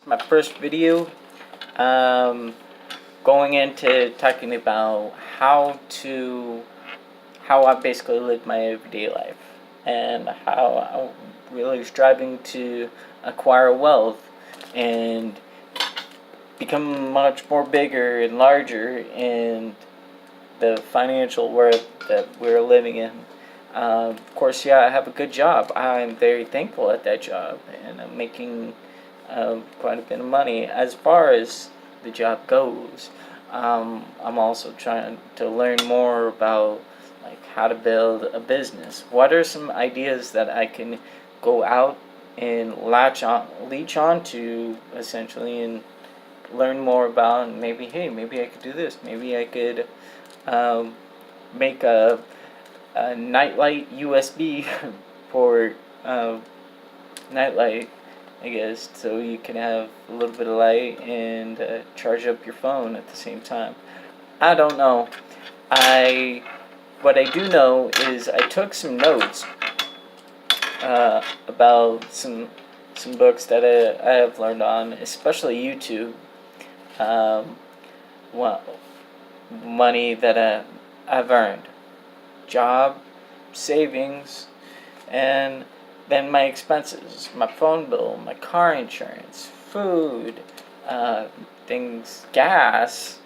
My first video, um, going into talking about how I basically live my everyday life and how I'm really striving to acquire wealth and become much more bigger and larger in the financial world that we're living in. Of course, yeah, I have a good job. I'm very thankful at that job, and I'm making quite a bit of money. As far as the job goes, I'm also trying to learn more about like how to build a business. What are some ideas that I can go out and leech on to essentially, and learn more about? And maybe, hey, maybe I could do this. Maybe I could um, make a nightlight USB for nightlight, I guess, so you can have a little bit of light and charge up your phone at the same time. I don't know. I What I do know is I took some notes about some books that I have learned on, especially YouTube. Um, well, money that I've earned, job, savings, and then my expenses, my phone bill, my car insurance, food, uh, things, gas.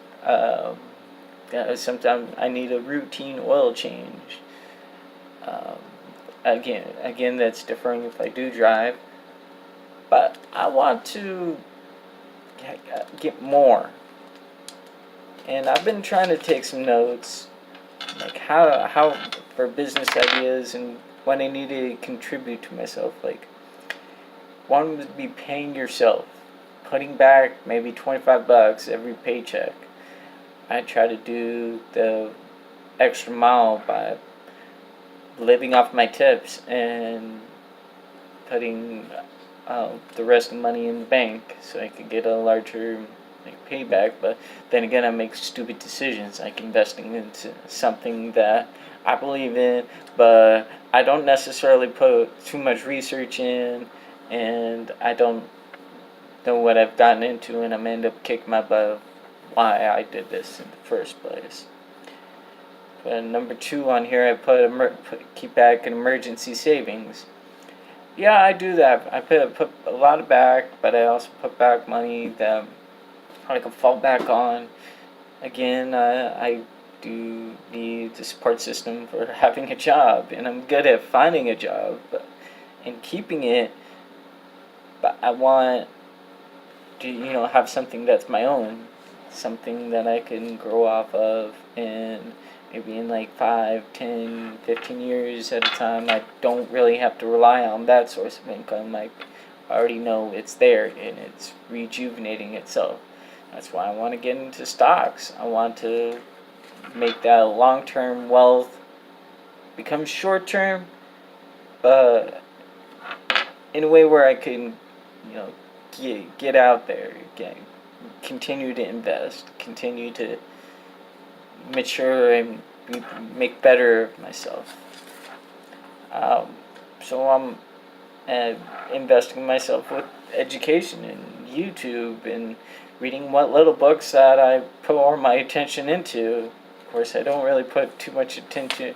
Sometimes I need a routine oil change. Um, again, that's differing if I do drive, but I want to get more. And I've been trying to take some notes, like how for business ideas and what I need to contribute to myself. Like, one would be paying yourself, putting back maybe $25 every paycheck. I try to do the extra mile by living off my tips and putting the rest of the money in the bank so I could get a larger payback. But then again, I make stupid decisions, like investing into something that I believe in, but I don't necessarily put too much research in, and I don't know what I've gotten into, and I'm end up kicking my butt why I did this in the first place. But number 2 on here, I put keep back an emergency savings. Yeah, I do that. I put a lot of back, but I also put back money that I can fall back on. Again, I do need the support system for having a job, and I'm good at finding a job and keeping it. But I want to, have something that's my own, something that I can grow off of, and maybe in like 5, 10, 15 years at a time, I don't really have to rely on that source of income. I already know it's there and it's rejuvenating itself. That's why I want to get into stocks. I want to make that long-term wealth become short-term, but in a way where I can, get out there, continue to invest, continue to mature and make better of myself. So I'm investing myself with education and YouTube and reading what little books that I put all my attention into. Of course, I don't really put too much attention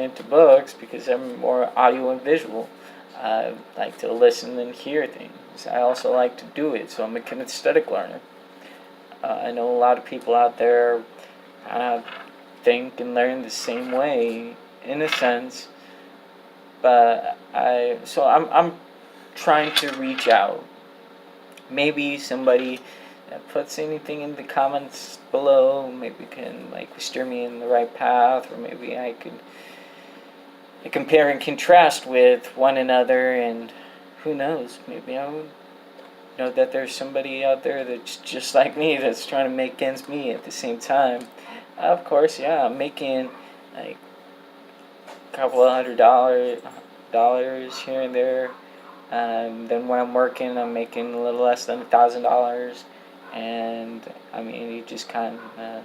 into books because I'm more audio and visual. I like to listen and hear things. I also like to do it, so I'm a kinesthetic learner. I know a lot of people out there kind of think and learn the same way, in a sense, but I'm trying to reach out. Maybe somebody that puts anything in the comments below maybe can steer me in the right path, or maybe I could compare and contrast with one another, and who knows, maybe I would know that there's somebody out there that's just like me, that's trying to make ends meet at the same time. Of course, yeah, I'm making like a couple of $100 here and there. Then when I'm working, I'm making a little less than $1,000, and I mean, it just kind of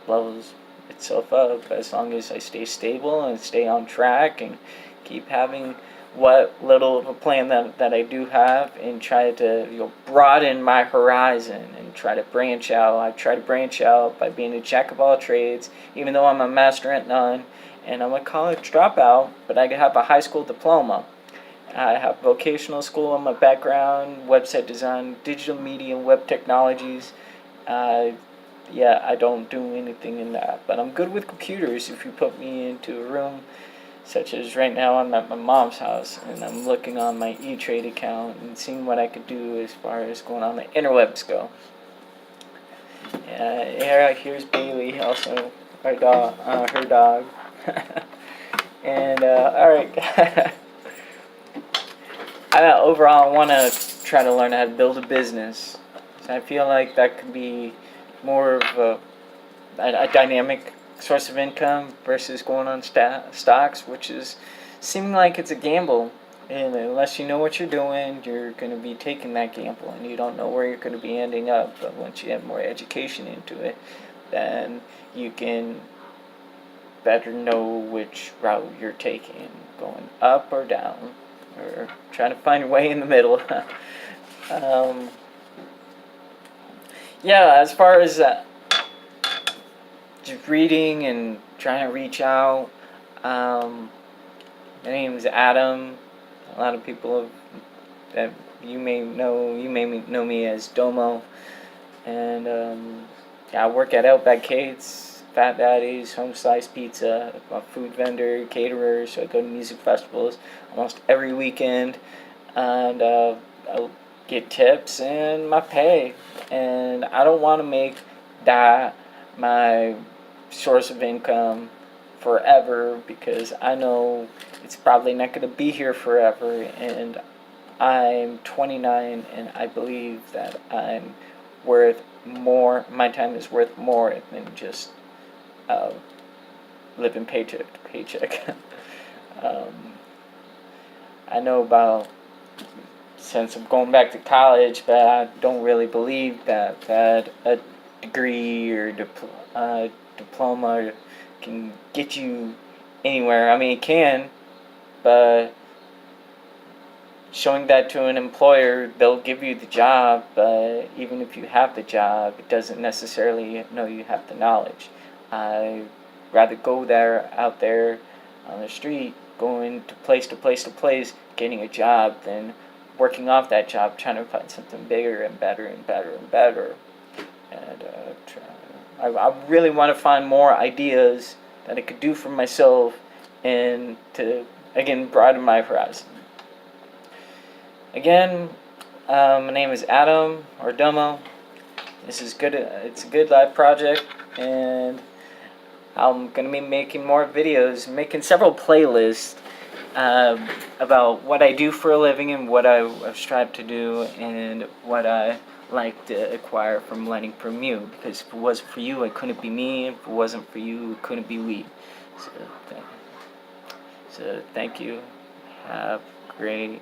levels itself up as long as I stay stable and stay on track and keep having what little of a plan that I do have, and try to broaden my horizon and try to branch out. I try to branch out by being a jack of all trades, even though I'm a master at none, and I'm a college dropout, but I have a high school diploma. I have vocational school in my background, website design, digital media, and web technologies. Uh, yeah, I don't do anything in that, but I'm good with computers. If you put me into a room, such as right now, I'm at my mom's house and I'm looking on my E-Trade account and seeing what I could do as far as going on the interwebs go. Here's Bailey, also our dog, her dog. And all right. Overall, I want to try to learn how to build a business. So I feel like that could be more of a dynamic source of income versus going on stocks, which is seeming like it's a gamble. And unless you know what you're doing, you're going to be taking that gamble, and you don't know where you're going to be ending up. But once you have more education into it, then you can better know which route you're taking, going up or down, or trying to find your way in the middle. Yeah, as far as just reading and trying to reach out, my name is Adam. A lot of people that you may know me as Domo, and I work at Outback Cates, Fat Daddy's, Home Slice Pizza. I'm a food vendor, caterer, so I go to music festivals almost every weekend, and I get tips and my pay, and I don't want to make that my source of income forever, because I know it's probably not going to be here forever, and I'm 29 and I believe that I'm worth more, my time is worth more than just living paycheck to paycheck. I know about, since I'm going back to college, but I don't really believe that a degree or diploma can get you anywhere. I mean, it can, but showing that to an employer, they'll give you the job, but even if you have the job, it doesn't necessarily know you have the knowledge. I'd rather go out there on the street, going to place to place to place, getting a job, than working off that job, trying to find something bigger and better and better and better. And I really want to find more ideas that I could do for myself, and to, again, broaden my horizon. Again, my name is Adam, or Domo. This is good. It's a good live project, and I'm gonna be making more videos, making several playlists about what I do for a living and what I've strived to do, and what I like to acquire from learning from you. Because if it wasn't for you, it couldn't be me. If it wasn't for you, it couldn't be we. So thank you. Have a great